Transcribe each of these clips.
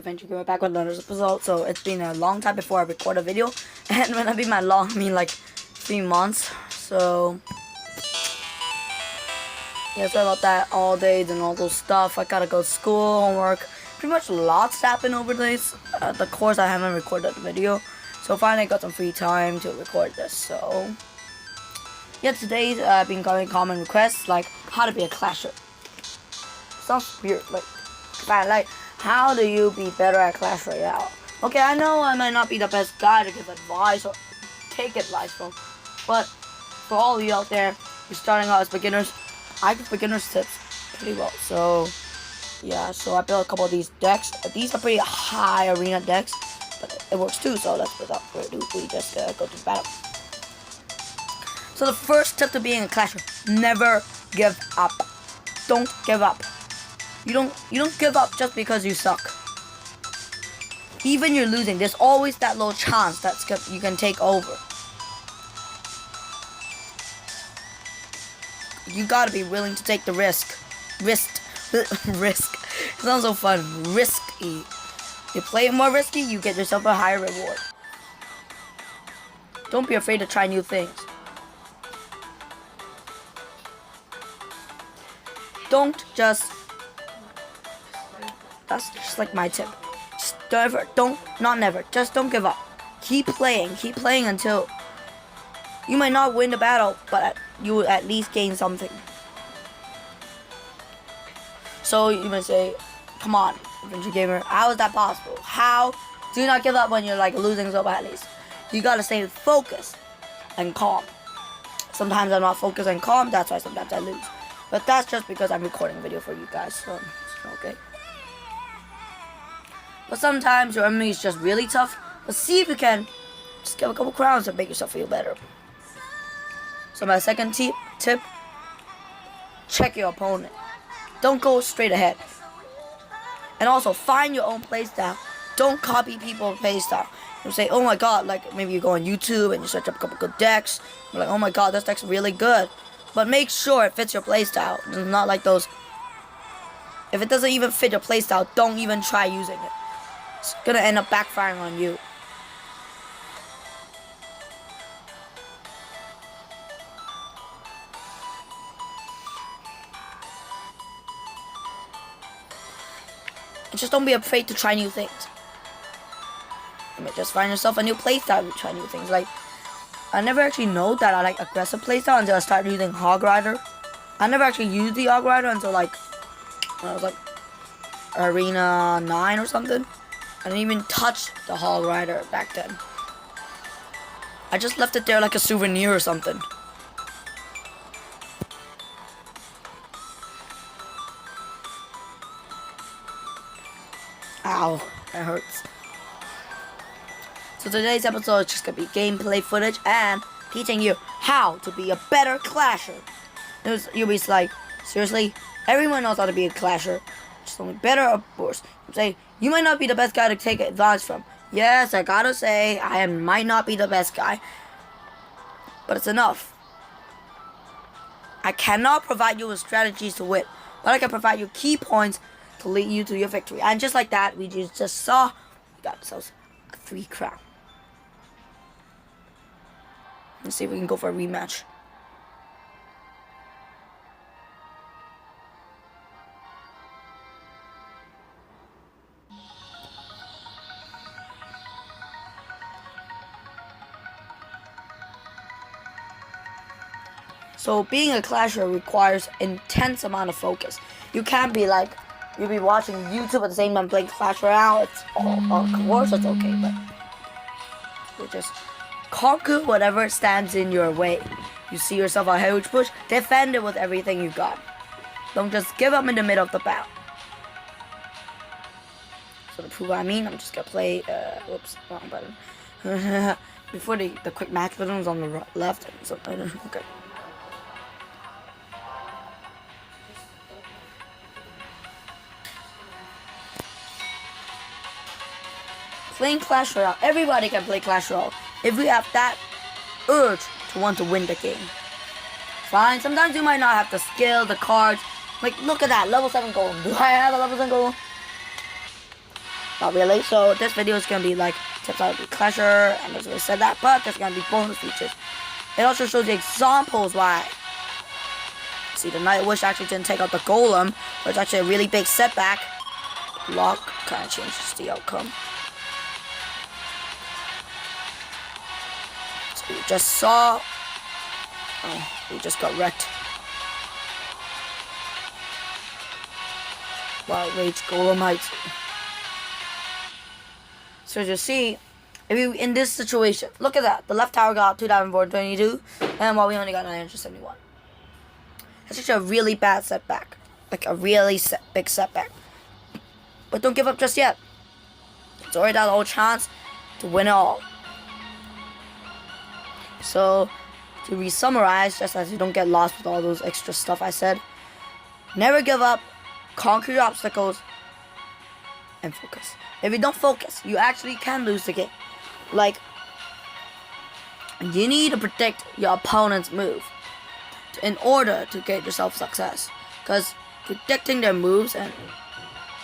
Adventure Gamer back with another episode. So it's been a long time before I record a video, and when I mean my long, I mean like 3 months. So yeah, sorry about that. All days and all those stuff. I gotta go to school, homework. Pretty much lots happen over days. The course I haven't recorded the video, so finally I got some free time to record this. So yeah, today's been getting common requests like how to be a clasher. Sounds weird, like how do you be better at Clash Royale? Okay, I know I might not be the best guy to give advice or take advice from, but for all of you out there who're starting out as beginners, I give beginners tips pretty well. So yeah, so I built a couple of these decks. These are pretty high arena decks, but it works too. So let's without further ado, we just go to battle. So the first tip to being a clasher: never give up. Don't give up. You don't give up just because you suck. Even you're losing, there's always that little chance that you can take over. You gotta be willing to take the risk. Risk. It sounds so fun. Risky. You play it more risky, you get yourself a higher reward. Don't be afraid to try new things. Don't just... That's just like my tip. Just just don't give up. Keep playing until you might not win the battle, but you will at least gain something. So you might say, come on, Adventure Gamer, how is that possible? How do you not give up when you're like losing so badly? You gotta stay focused and calm. Sometimes I'm not focused and calm, that's why sometimes I lose. But that's just because I'm recording a video for you guys, so it's okay. But sometimes your enemy is just really tough. But see if you can just give a couple crowns and make yourself feel better. So my second tip, check your opponent. Don't go straight ahead. And also find your own playstyle. Don't copy people's playstyle. You say, oh my god, like maybe you go on YouTube and you search up a couple good decks. You're like, oh my god, this deck's really good. But make sure it fits your playstyle. It's not like those. If it doesn't even fit your playstyle, don't even try using it. It's gonna end up backfiring on you. And just don't be afraid to try new things. I mean, just find yourself a new playstyle to try new things. Like, I never actually know that I like aggressive playstyle until I started using Hog Rider. I never actually used the Hog Rider until like when I was like Arena 9 or something. I didn't even touch the Hog Rider back then. I just left it there like a souvenir or something. Ow, that hurts. So today's episode is just gonna be gameplay footage and teaching you how to be a better clasher. You'll be like, seriously? Everyone knows how to be a clasher. Just only better, of course. I'm saying you might not be the best guy to take advice from. Yes, I gotta say I might not be the best guy, but it's enough. I cannot provide you with strategies to win, but I can provide you key points to lead you to your victory. And just like that, we just saw we got ourselves a 3 crown. Let's see if we can go for a rematch. So being a clasher requires intense amount of focus. You can't be like, you'll be watching YouTube at the same time playing Clash Royale. It's of course it's okay, but you just conquer whatever stands in your way. You see yourself a huge push, defend it with everything you got. Don't just give up in the middle of the battle. So to prove what I mean, I'm just gonna play. Whoops, wrong button. Before the quick match button was on the left. So okay. Playing Clash Royale. Everybody can play Clash Royale if we have that urge to want to win the game. Fine, sometimes you might not have the skill, the cards. Like, look at that, level 7 gold. Do I have a level 7 gold? Not really. So this video is gonna be like tips how to be Clasher, and as I said that, but there's gonna be bonus features. It also shows you examples why. See, the Night Wish actually didn't take out the Golem, but it's actually a really big setback. Lock kind of changes the outcome. So we just saw. Oh, we just got wrecked. Wow, Rage Golemites. So as you see, if you in this situation, look at that. The left tower got 2,422, and while we only got 971. That's just a really bad setback. Like a really big setback. But don't give up just yet. It's already that whole chance to win it all. So, to re-summarize, just as you don't get lost with all those extra stuff I said, never give up, conquer your obstacles, and focus. If you don't focus, you actually can lose the game. Like, you need to predict your opponent's move in order to get yourself success. Because predicting their moves and...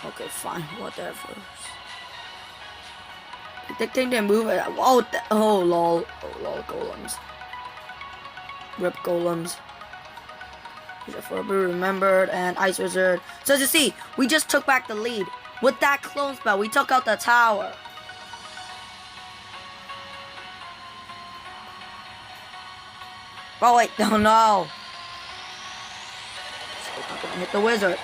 Okay, fine, whatever. Predicting their move and... Oh, lol. Oh, lol, golems. Rip golems. Forever remembered, and Ice Wizard. So as you see, we just took back the lead. With that clone spell, we took out the tower. Oh wait, no, no. I'm gonna hit the wizard.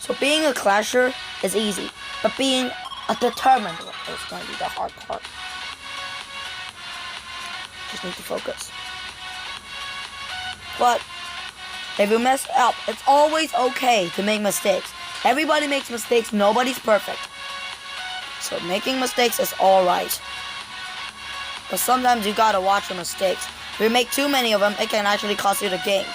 So being a Clasher is easy, but being a determined one is going to be the hard part. Just need to focus. But if you mess up, it's always okay to make mistakes. Everybody makes mistakes, nobody's perfect. So making mistakes is alright. But sometimes you gotta watch your mistakes. If you make too many of them, it can actually cost you the game.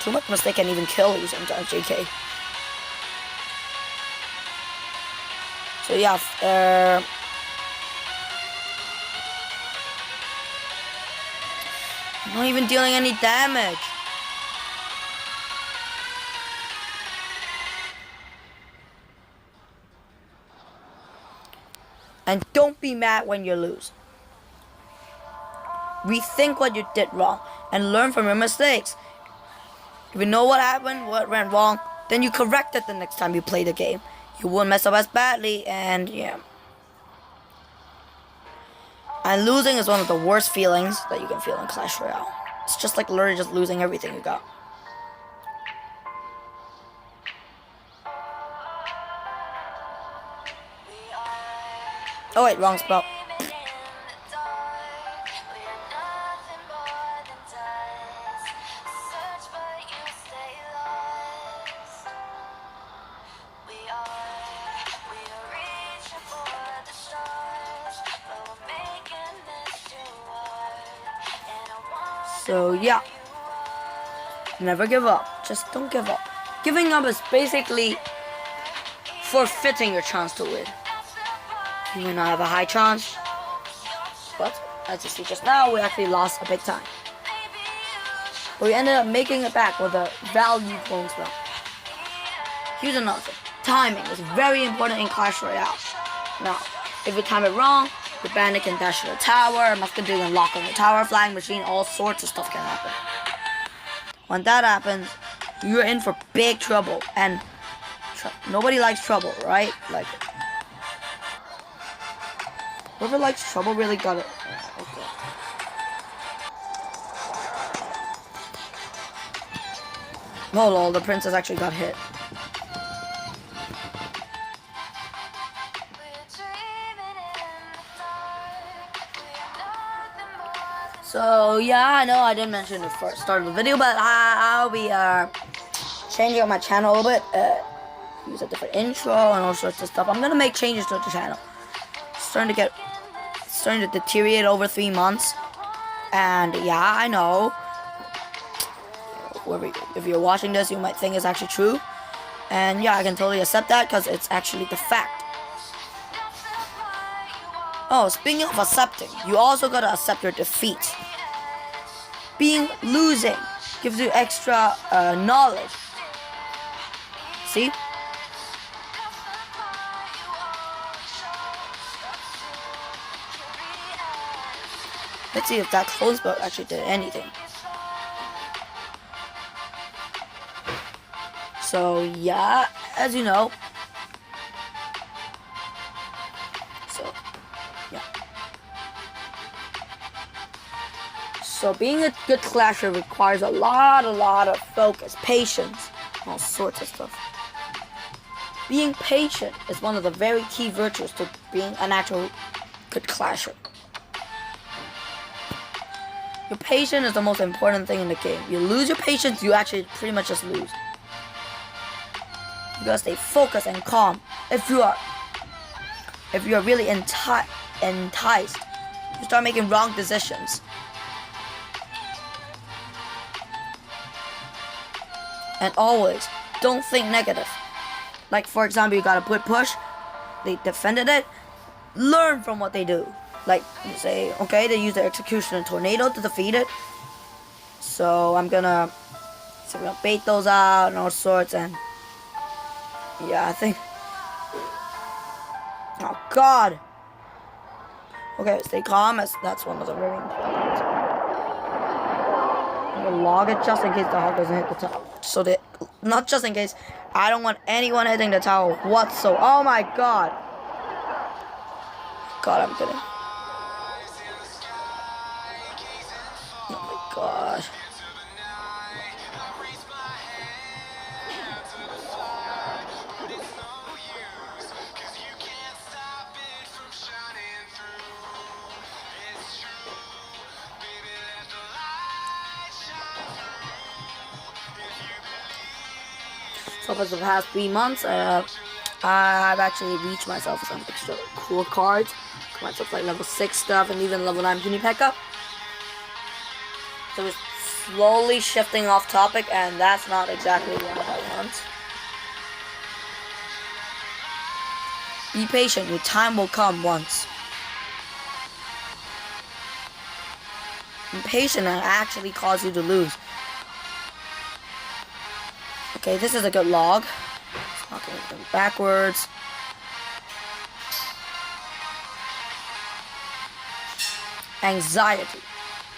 Too much mistake can even kill you sometimes, JK. So yeah, I'm not even dealing any damage. And don't be mad when you lose. Rethink what you did wrong and learn from your mistakes. If you know what happened, what went wrong, then you correct it the next time you play the game. You won't mess up as badly, and yeah. And losing is one of the worst feelings that you can feel in Clash Royale. It's just like literally just losing everything you got. Oh wait, wrong spell. So yeah, never give up. Just don't give up. Giving up is basically forfeiting your chance to win. You may not have a high chance, but as you see just now, we actually lost a big time. But we ended up making it back with a value clone spell. Here's another thing. Timing is very important in Clash Royale. Now, if you time it wrong, the bandit can dash to the tower, musketeer can lock on the tower, flying machine, all sorts of stuff can happen. When that happens, you're in for big trouble, and nobody likes trouble, right? Like, whoever likes trouble really got it. Okay. Oh lol, the princess actually got hit. So yeah, I know I didn't mention the first start of the video, but I'll be changing up my channel a little bit. Use a different intro and all sorts of stuff. I'm gonna make changes to the channel. It's starting to deteriorate over 3 months, and yeah, I know. if you're watching this, you might think it's actually true. And yeah, I can totally accept that because it's actually the fact. Oh, speaking of accepting, you also gotta accept your defeat. Losing gives you extra knowledge. See? Let's see if that close book actually did anything. So yeah, as you know. So yeah. So being a good clasher requires a lot of focus, patience, all sorts of stuff. Being patient is one of the very key virtues to being an actual good clasher. Your patience is the most important thing in the game. You lose your patience, you actually pretty much just lose. You gotta stay focused and calm. If you are really enticed, you start making wrong decisions. And always, don't think negative. Like for example, you got a good push, they defended it, learn from what they do. Like you say, okay, they use the execution and tornado to defeat it. So I'm gonna bait those out and all sorts, and yeah, I think. Oh God. Okay, stay calm. That's one of the very important. I'm gonna log it just in case the hog doesn't hit the tower. So that, not just in case, I don't want anyone hitting the tower whatsoever. Oh my God. God, I'm kidding. Oh my God. So for the past 3 months, I've actually reached myself some extra cool cards. Got myself like level 6 stuff and even level 9 Puny P.E.K.K.A. So it's slowly shifting off topic, and that's not exactly what I want. Be patient, your time will come once. Impatient and actually cause you to lose. Okay, this is a good log. It's not going to go backwards. Anxiety.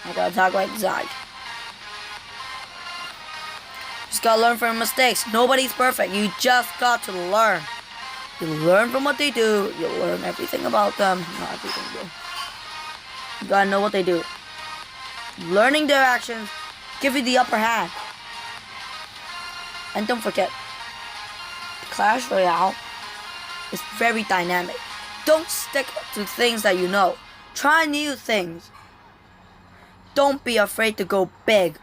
I gotta talk about anxiety. Just gotta learn from mistakes. Nobody's perfect. You just got to learn. You learn from what they do. You learn everything about them. Not everything though. You gotta know what they do. Learning their actions give you the upper hand. And don't forget, Clash Royale is very dynamic. Don't stick to things that you know. Try new things. Don't be afraid to go big.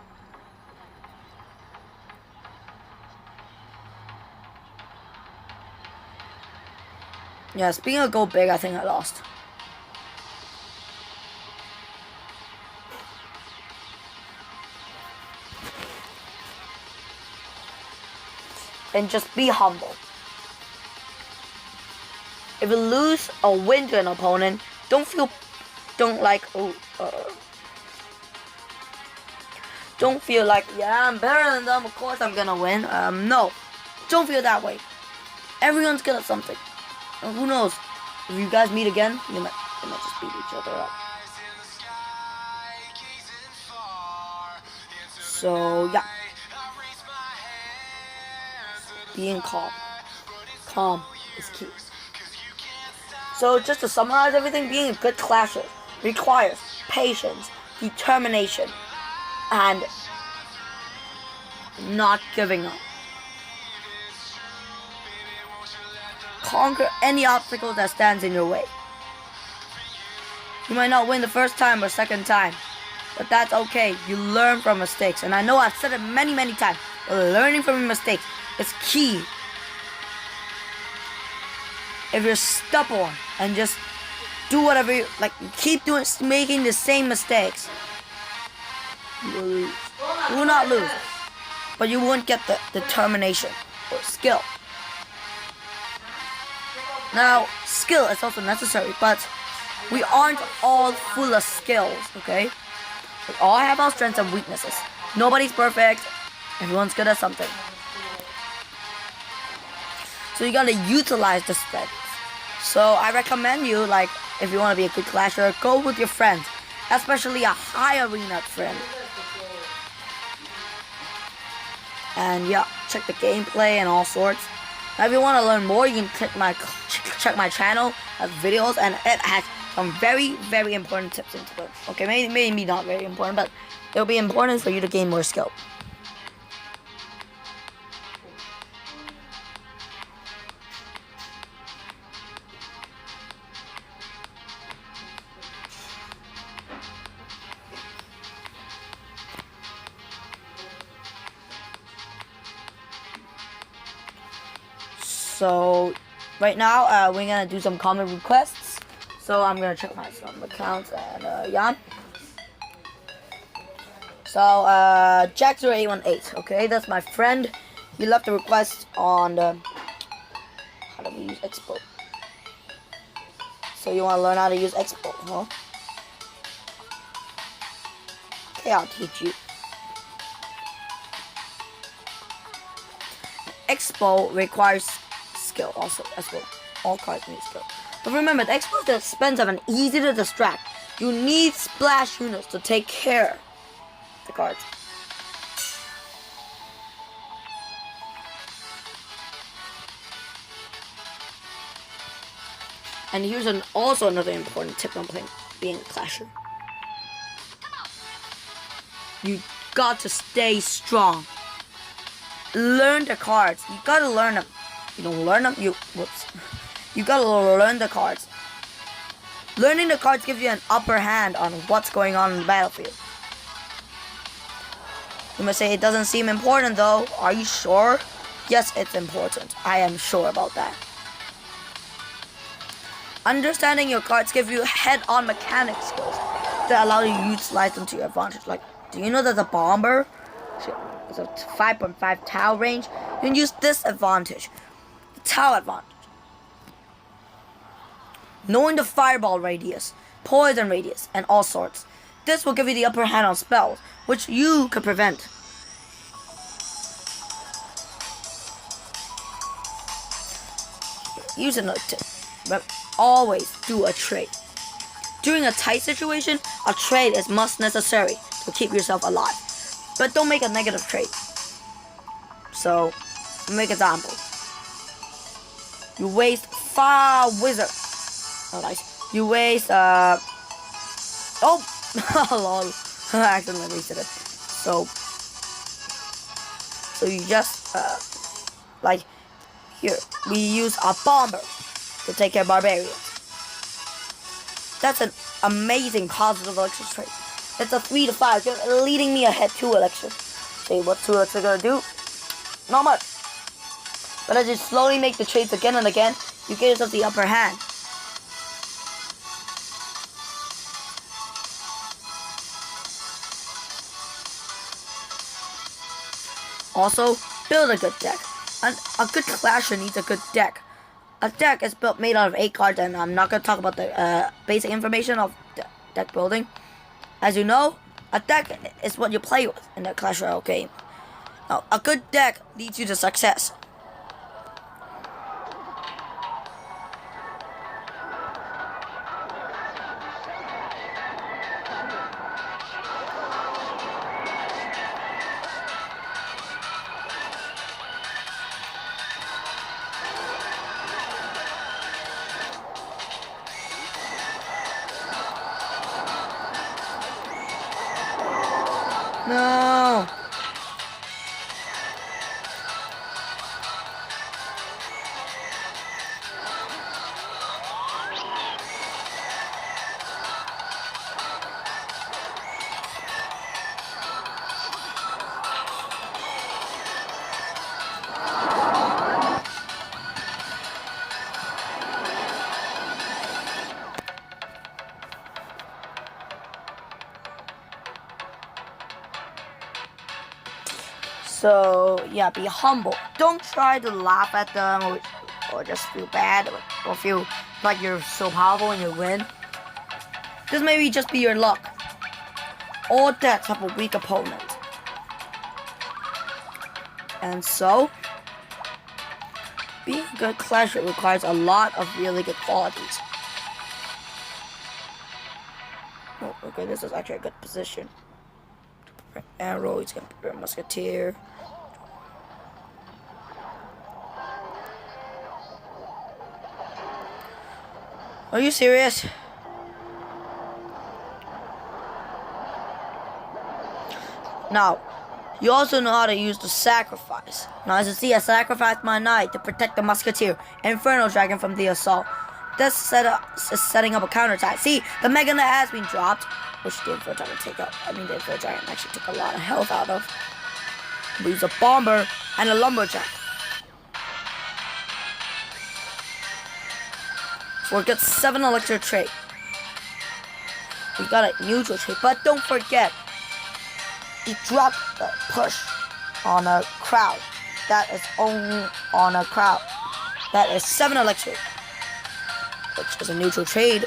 Yeah, speaking of go big, I think I lost. And just be humble. If you lose or win to an opponent, don't feel like yeah, I'm better than them, of course I'm gonna win. No, don't feel that way. Everyone's good at something. And who knows? If you guys meet again, you might just beat each other up. So yeah. Being calm. Calm is key. So just to summarize everything, being a good clasher requires patience, determination, and not giving up. Conquer any obstacle that stands in your way. You might not win the first time or second time, but that's okay. You learn from mistakes. And I know I've said it many times, but learning from your mistakes is key. If you're stubborn and just do whatever you like, keep making the same mistakes, you will lose. You will not lose. but you won't get the determination or skill. Now, skill is also necessary, but we aren't all full of skills, okay? We all have our strengths and weaknesses. Nobody's perfect. Everyone's good at something. So you gotta utilize the strengths. So I recommend you, like, if you want to be a good clasher, go with your friends, especially a high arena friend. And yeah, check the gameplay and all sorts. Now, if you want to learn more, you can check my channel, has videos, and it has some very, very important tips into it. Okay, maybe not very important, but it'll be important for you to gain more skill. So right now we're gonna do some comment requests. So I'm gonna check my some accounts and Jan. So Jack0818, okay, that's my friend. He left a request on the how do we use Expo. So you wanna learn how to use Expo, huh? Okay, I'll teach you. Expo requires skill also as well. All cards need skill. But remember, the Expo is expensive and easy to distract. You need splash units to take care of the cards. And here's also another important tip on being a clasher. You got to stay strong. Learn the cards. You gotta learn them. You don't learn them, you gotta learn the cards. Learning the cards gives you an upper hand on what's going on in the battlefield. You must say, it doesn't seem important though. Are you sure? Yes, it's important. I am sure about that. Understanding your cards give you head-on mechanic skills that allow you to utilize them to your advantage. Like, do you know that the bomber is a 5.5 Tau range? You can use this advantage. Tau advantage. Knowing the fireball radius, poison radius, and all sorts. This will give you the upper hand on spells, which you could prevent. Use another tip. But always do a trade. During a tight situation, a trade is must necessary to keep yourself alive. But don't make a negative trade. So, make example. You waste 5 wizard. Oh, nice. You waste, oh! Lol. I accidentally wasted it. So you just, like, here, we use a bomber to take care of barbarians. That's an amazing positive elixir trade. It's a 3 to 5, just leading me ahead 2 elixir. Say, what's 2 elixir gonna do? Not much. But as you slowly make the trades again and again, you get yourself the upper hand. Also, build a good deck. And a good clasher needs a good deck. A deck is made out of 8 cards, and I'm not going to talk about the basic information of deck building. As you know, a deck is what you play with in the Clash Royale game. Now, a good deck leads you to success. No. So yeah, be humble. Don't try to laugh at them or just feel bad or feel like you're so powerful and you win. This maybe just be your luck. All decks have a weak opponent. And so, being a good Clash requires a lot of really good qualities. Oh, okay, this is actually a good position. Arrow, he's gonna prepare Musketeer. Are you serious? Now, you also know how to use the sacrifice. Now, as you see, I sacrificed my knight to protect the Musketeer, Inferno Dragon from the assault. This is setting up a counterattack. See, the Mega Knight has been dropped, which the Inferno Dragon the Inferno Dragon actually took a lot of health out of. We use a Bomber and a Lumberjack. For a good 7 electric trait. We got a neutral trait, but don't forget, he dropped the push on a crowd. That is only on a crowd. That is 7 electric, which is a neutral trade.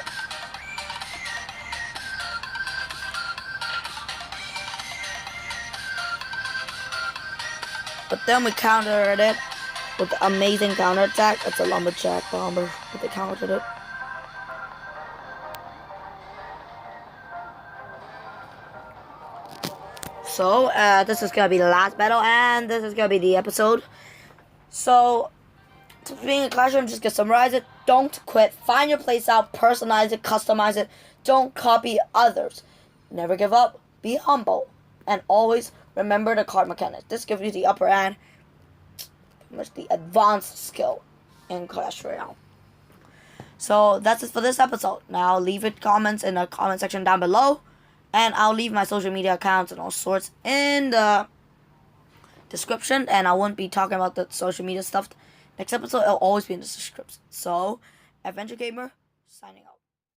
But then we countered it with the amazing counterattack. It's a Lumberjack Bomber, but they countered it. So, this is gonna be the last battle, and this is gonna be the episode. So, being a Clash Room, just gonna summarize it. Don't quit. Find your place out. Personalize it. Customize it. Don't copy others. Never give up. Be humble. And always remember the card mechanics. This gives you the upper hand. Pretty much the advanced skill in Clash Royale. So, that's it for this episode. Now, leave your comments in the comment section down below. And I'll leave my social media accounts and all sorts in the description. And I won't be talking about the social media stuff next episode. It'll always be in the description. So, Adventure Gamer, signing out.